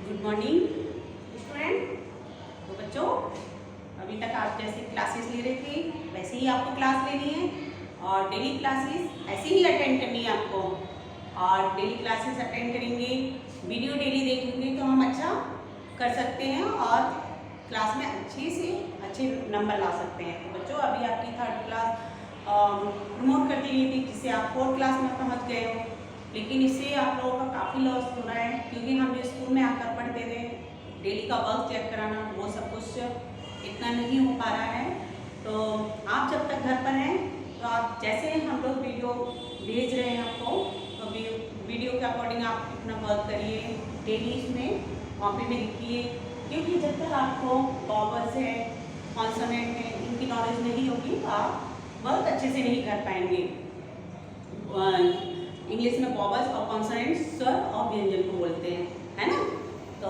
Good morning student. तो बच्चों, अभी तक आप जैसे क्लासेस ले रहे थे वैसे ही आपको क्लास लेनी है और डेली क्लासेस ऐसे ही अटेंड करनी है आपको। और डेली क्लासेस अटेंड करेंगे, वीडियो डेली देखेंगे तो हम अच्छा कर सकते हैं और क्लास में अच्छे नंबर ला सकते हैं। तो बच्चों, अभी आपकी 3rd क्लास प्रमोट कर दी गई थी जिससे आप 4th क्लास में पहुँच गए हो, लेकिन इससे आप लोगों का काफ़ी लॉस हो रहा है क्योंकि हम जो स्कूल में आकर पढ़ते थे, डेली का वर्क चेक कराना, वो सब कुछ इतना नहीं हो पा रहा है। तो आप जब तक घर पर हैं तो आप जैसे हम लोग वीडियो भेज रहे हैं आपको, तो वीडियो के अकॉर्डिंग आप अपना वर्क करिए, डेली इसमें कॉपी में लिखिए, क्योंकि जब तक आपको वॉवल्स है, कॉन्सोनेंट है, इनकी नॉलेज नहीं होगी तो आप वर्क अच्छे से नहीं कर पाएंगे। इंग्लिश में वॉवल्स और कॉन्सोनेंट स्वर और व्यंजन को बोलते हैं, है ना। तो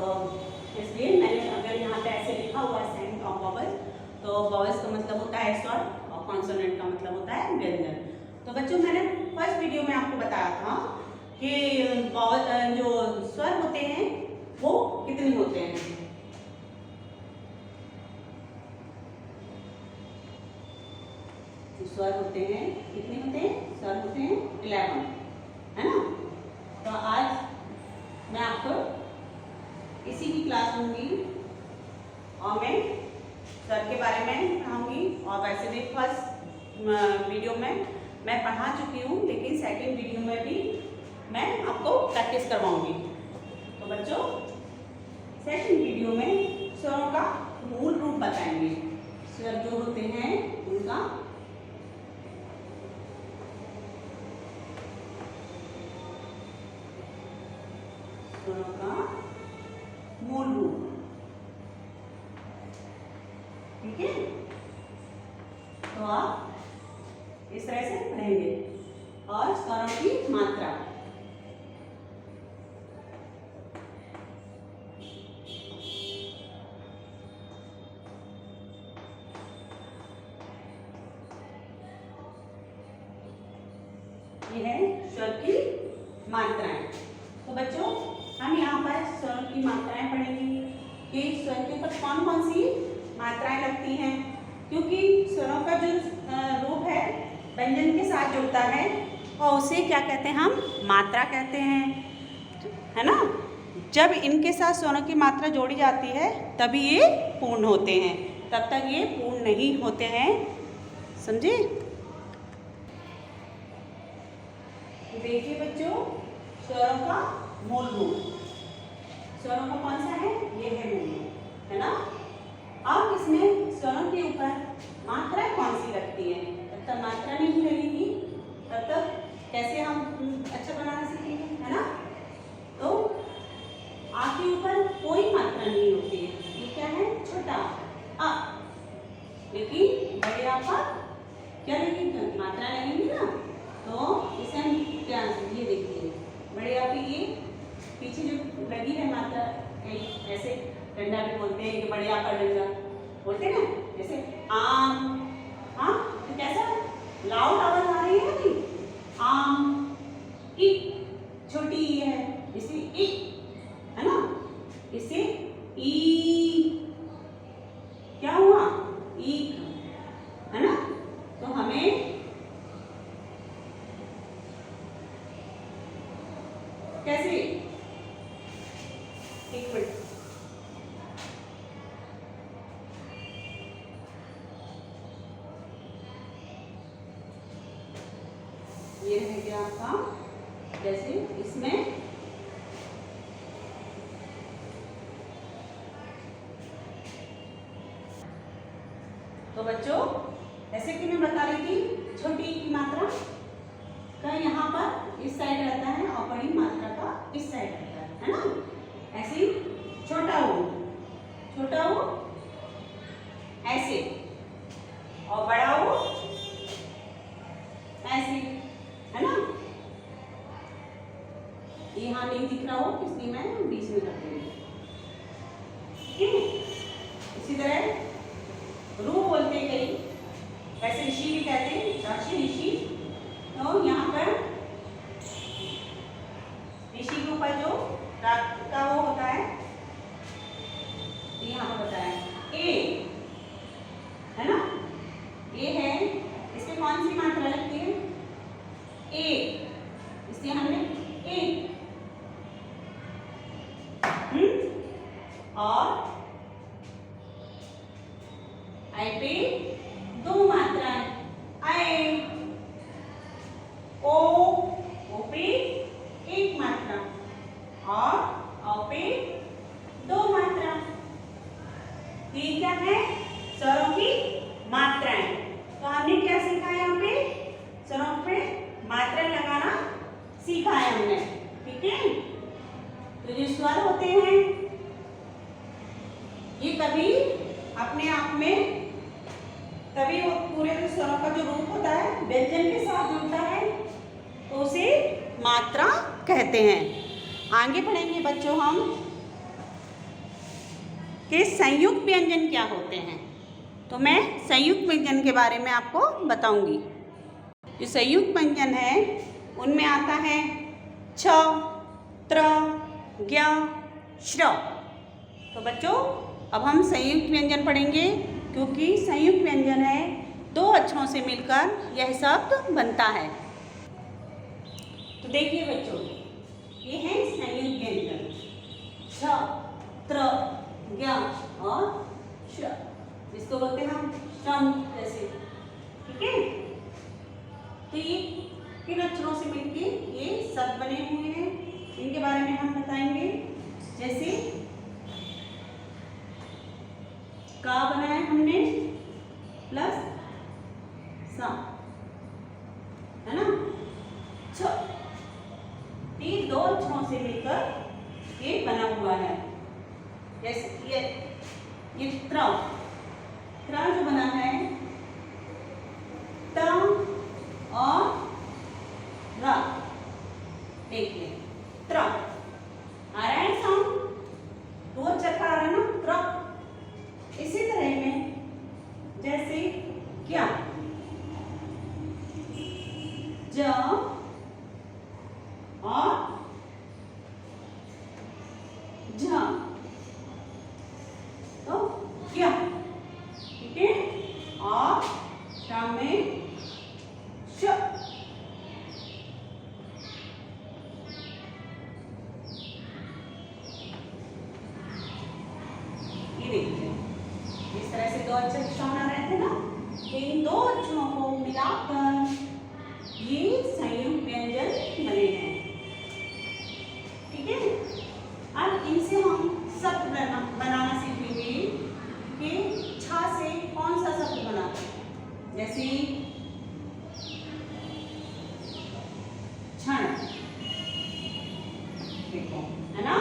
इसलिए मैंने अगर यहाँ पे ऐसे लिखा हुआ है साउंड ऑफ वॉवल्स, तो वॉवल्स का मतलब होता है स्वर और कॉन्सोनेंट का मतलब होता है व्यंजन। तो बच्चों, मैंने फर्स्ट वीडियो में आपको बताया था कि वॉवल जो स्वर होते हैं वो कितने होते हैं। स्वर होते हैं कितने होते हैं? स्वर होते हैं 11, है ना। तो आज मैं आपको इसी की क्लास लूँगी और मैं स्वर के बारे में पढ़ाऊँगी। और वैसे भी फर्स्ट वीडियो में मैं पढ़ा चुकी हूँ, लेकिन सेकंड वीडियो में भी मैं आपको प्रैक्टिस करवाऊँगी। तो बच्चों, सेकंड वीडियो में स्वरों का मूल रूप बताएंगे। स्वर जो होते हैं उनका स्वरों का मूल रूप, ठीक है। तो आप इस तरह से पढ़ेंगे। और स्वरों की मात्रा, ये है स्वर की मात्राएं। तो बच्चों, हम यहाँ पर स्वर की मात्राएं पढ़ेंगे कि स्वर के ऊपर कौन कौन सी मात्राएं लगती हैं, क्योंकि स्वरों का जो रूप है व्यंजन के साथ जुड़ता है और उसे क्या कहते हैं? हम मात्रा कहते हैं, है ना। जब इनके साथ स्वरों की मात्रा जोड़ी जाती है तभी ये पूर्ण होते हैं, तब तक ये पूर्ण नहीं होते हैं, समझे। देखिए बच्चों, स्वरों का मूल रूप, स्वरों का कौन सा है? ये है मूल रूप, है ना। अब इसमें स्वरों के ऊपर मात्रा कौन सी लगती है? जब तक मात्रा नहीं लगेगी तब तक कैसे हम अच्छा बनाना सीखेंगे, है ना। तो आ के ऊपर कोई मात्रा नहीं होती है, ये क्या है? छोटा आ। लेकिन बड़े आ पर क्या लगेगी? मात्रा लगेगी ना। तो इसे हम क्या, ये देखिए बड़े आ की ये पीछे जो लगी है मात्रा, ऐसे डंडा भी बोलते हैं कि बड़े आ का डंडा बोलते हैं ना, जैसे आम। हाँ, तो कैसा लाउड आवाज आ रही है नहीं? आम। ई छोटी ई है, इसे ई, है ना। इसे ई क्या हुआ? ई, है ना। तो हमें कैसे, एक मिनट, ये है क्या आपका, जैसे इसमें तो बच्चों, जैसे कि मैं बता रही थी, छोटी की मात्रा का यहाँ पर इस साइड रहता है और बड़ी मात्रा का इस साइड रहता है ना। ऐसे ही छोटा हो ऐसे, और बड़ा हो ऐसे, है ना। यहाँ नहीं दिख रहा हो इसलिए मैं बीच में रख दूंगी, ठीक है। इसी तरह रू बोलते हैं कई, वैसे ऋषि भी कहते हैं, ऋषि। तो यहाँ पर ऋषि के ऊपर जो रात का वो होता है सीखा है हमने, ठीक है। तो जो स्वर होते हैं ये कभी अपने आप में, कभी वो पूरे स्वरों का जो रूप होता है व्यंजन के साथ जुड़ता है तो उसे मात्रा कहते हैं। आगे पढ़ेंगे बच्चों हम कि संयुक्त व्यंजन क्या होते हैं। तो मैं संयुक्त व्यंजन के बारे में आपको बताऊंगी। जो संयुक्त व्यंजन है उनमें आता है छ, त्र, ज्ञ, श्र। तो बच्चों अब हम संयुक्त व्यंजन पढ़ेंगे, क्योंकि संयुक्त व्यंजन है दो अक्षरों से मिलकर यह शब्द बनता है। तो देखिए बच्चों, ये है संयुक्त व्यंजन छ, त्र, ज्ञ और श्र। इसको बोलते हैं हम श्रम जैसे, ठीक है। तो ये किन अक्षरों से मिलके ये शब्द बने हुए हैं, इनके बारे में हम बताएंगे। जैसे का बनाया हमने प्लस सा, है ना। छ, ये दो अक्षरों से मिलकर ये बना हुआ है। जैसे ये त्र जो बना है ट और र। देखिए त्र आ रहा है साउंड, दो अक्षर का आ रहा है ना त्र। इसी तरह में जैसे क्या ज और झ, तो क्या, ठीक है। और शाम में श। ये देखिए इस तरह से दो अक्षर शाम आ रहे थे ना, इन दो अक्षरों को मिलाकर ये संयुक्त व्यंजन बने हैं, ठीक है। अब इनसे हम शब्द बनाना सीखेंगे कि छ से कौन सा शब्द बना, जैसे क्षण, देखो है ना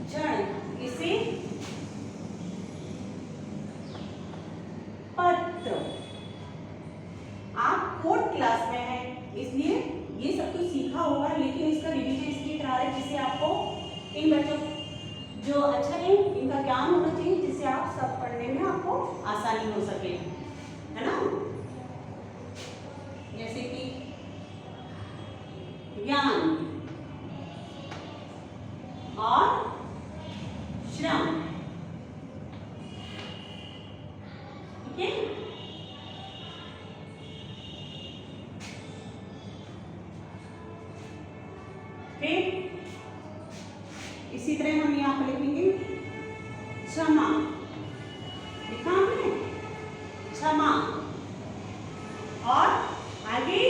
क्षण। इसे पत्र। आप 4th क्लास में हैं इसलिए ये सब कुछ सीखा होगा, लेकिन इसका रिवीजन इसलिए करा रहे जिससे आपको इन बच्चों जो अच्छा है इनका ज्ञान होना चाहिए, जिससे आप सब पढ़ने में आपको आसानी हो सके, है ना। जैसे कि ज्ञान और श्रम, ठीक है। फिर इसी तरह हम यहाँ पर लिखेंगे क्षमा, लिखा हमने क्षमा। और आगे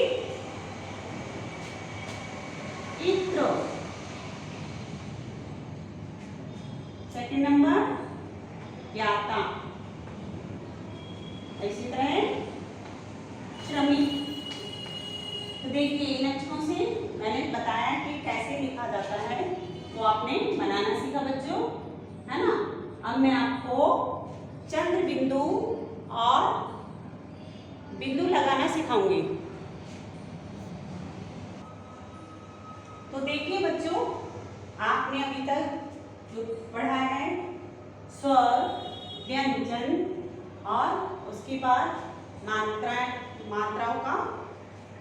इत्र, सेकंड नंबर ज्ञाता। इसी तरह श्रमिक। तो देखिए इन अक्षरों से मैंने बताया कि कैसे लिखा जाता है, तो आपने बनाना सीखा बच्चों, है ना। अब मैं आपको चंद्र बिंदु और बिंदु लगाना सिखाऊंगी। तो देखिए बच्चों, आपने अभी तक जो पढ़ा है स्वर, व्यंजन और उसके बाद मात्राओं का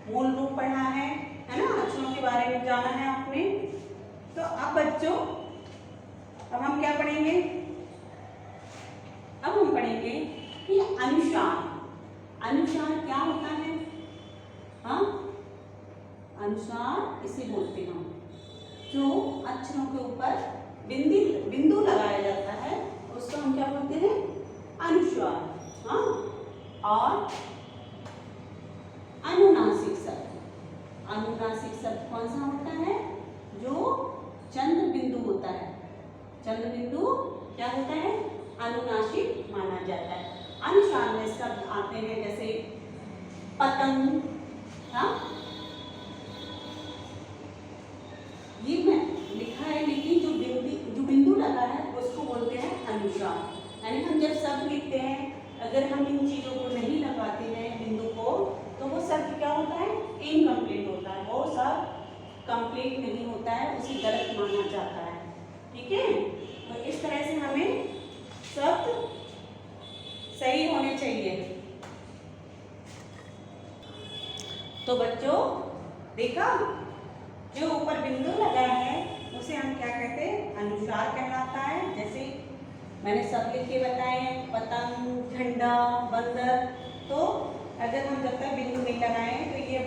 मूल रूप पढ़ा है ना, अक्षरों के बारे में जाना है आपने। तो अब बच्चों अब हम क्या पढ़ेंगे, अब हम पढ़ेंगे कि अनुस्वार। अनुस्वार क्या होता है? हाँ, अनुस्वार इसे बोलते हैं हम, जो अक्षरों के ऊपर बिंदु लगाया जाता है उसको हम क्या बोलते हैं? अनुस्वार। हाँ, और अनुनासिक शब्द। अनुनासिक शब्द कौन सा होता है? जो चंद्र बिंदु होता है। चंद्र बिंदु क्या होता है? अनुनासिक माना जाता है। अनुस्वार में शब्द आते हैं जैसे पतंग, हाँ, कंप्लीट नहीं होता है उसे गलत माना जाता है। ठीक है, तो इस तरह से हमें शब्द सही होने चाहिए। तो बच्चों देखा, जो ऊपर बिंदु लगा है उसे हम क्या कहते हैं, अनुस्वार कहलाता है। जैसे मैंने सब लिख के बताए हैं, पतंग, झंडा, बंदर। तो अगर हम जब तक बिंदु नहीं लगाएं तो ये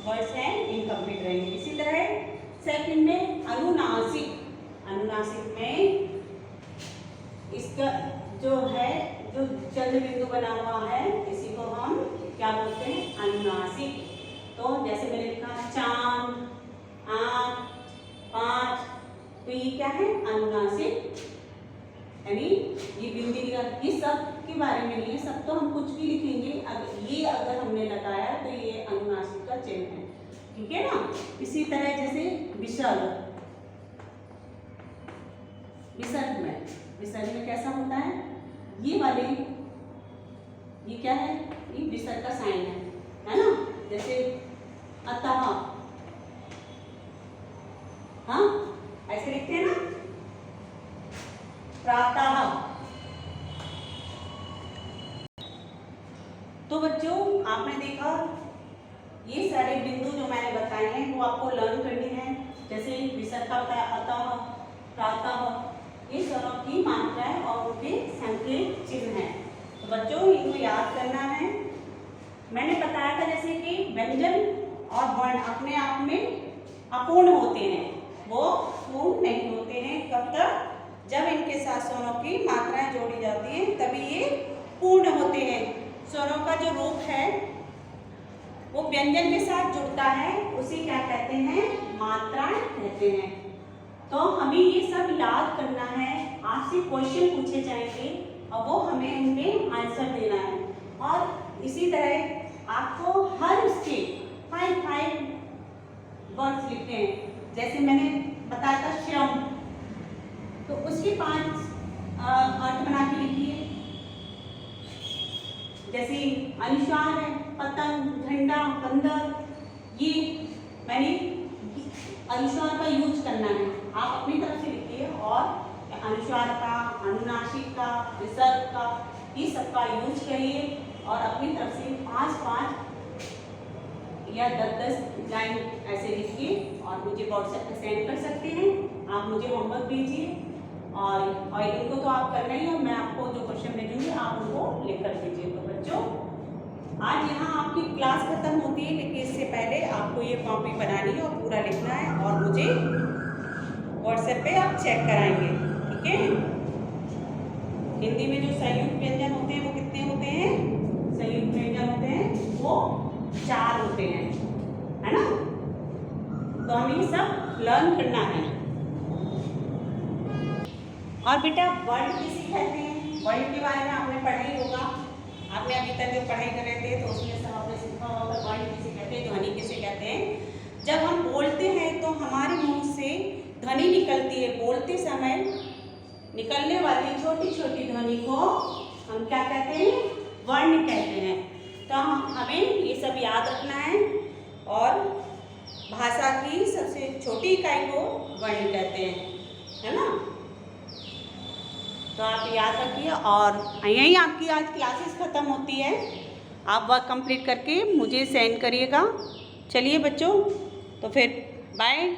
वर्ड्स हैं इनकम्प्लीट रहेंगे। इसी तरह सेकंड में अनुनासिक। अनुनासिक में इसका जो है, जो चंद्र बिंदु बना हुआ है, इसी को हम क्या बोलते हैं, अनुनासिक। तो जैसे मैंने लिखा चांद, आँख, पाँच, तो ये क्या है, अनुनासिक। यानी ये बिंदी ये सब के बारे में नहीं है, सब तो हम कुछ भी लिखेंगे, ये अगर हमने लगाया तो ये अनुनासिक का चिन्ह है। ठीक है ना। इसी तरह जैसे विसर्ग। विसर्ग में कैसा होता है, ये वाले, ये क्या है, ये विसर्ग का साइन है ना। जैसे अतः, हाँ ऐसे लिखते हैं ना, प्रातः। तो बच्चों आपने देखा ये सारे बिंदु जो मैंने बताए हैं वो आपको लर्न करने हैं। जैसे विसर्ग का बताया अतः, प्रातः, ये स्वरों की मात्राएं और उनके संकेत चिन्ह हैं। तो बच्चों इनको याद करना है। मैंने बताया था जैसे कि व्यंजन और वर्ण अपने आप में अपूर्ण होते हैं, वो पूर्ण नहीं होते हैं। कब तक, जब इनके साथ स्वरों की मात्राएं जोड़ी जाती हैं तभी ये पूर्ण होते हैं। स्वरों का जो रूप है वो व्यंजन के साथ जुड़ता है, उसे क्या कहते हैं, मात्राएं कहते हैं। तो हमें ये सब याद करना है। आपसे क्वेश्चन पूछे जाएंगे और वो हमें उनके आंसर देना है। और इसी तरह आपको हर उसके 5 वर्ड्स लिखते हैं। जैसे मैंने बताया था श्रम, तो उसके 5 अर्थ बना के लिखिए। जैसे अनुस्वार है, पतंग, झंडा, बंदर, ये मैंने अनुस्वार का यूज करना है, आप अपनी तरफ से लिखिए। और अनुस्वार का, अनुनासिक का, विसर्ग का, ये सबका यूज करिए और अपनी तरफ से 5 या 10 लाइन ऐसे लिखिए और मुझे व्हाट्सएप पे सेंड कर सकते हैं। आप मुझे होमवर्क भेजिए और इनको तो आप करना ही, और मैं आपको जो क्वेश्चन भेजूंगी आप उनको लिख कर दीजिए। तो बच्चों आज यहाँ आपकी क्लास खत्म होती है, लेकिन इससे पहले आपको ये कॉपी बनानी है और पूरा लिखना है और मुझे व्हाट्सएप पे आप चेक कराएंगे। ठीक है। हिंदी में जो संयुक्त व्यंजन होते हैं वो कितने होते हैं, संयुक्त व्यंजन होते हैं वो 4 होते हैं, है ना। तो हमें सब लर्न करना है। और बेटा वर्ड किसे कहते हैं, वर्ड के बारे में आपने पढ़ा ही होगा। आपने अभी तक जो पढ़ाई कर रहे थे तो उसमें सब आपने सीखा होगा वर्ड किसे कहते हैं, ध्वनि किसे कहते हैं। जब हम बोलते हैं तो हमारे मुंह से ध्वनि निकलती है, बोलते समय निकलने वाली छोटी छोटी ध्वनि को हम क्या कहते हैं, वर्ण कहते हैं। तो हमें ये सब याद रखना है। और भाषा की सबसे छोटी इकाई को वर्ण कहते हैं, है ना। तो आप याद रखिए। और यहीं आपकी आज क्लासेस ख़त्म होती है। आप वर्क कंप्लीट करके मुझे सेंड करिएगा। चलिए बच्चों, तो फिर बाय।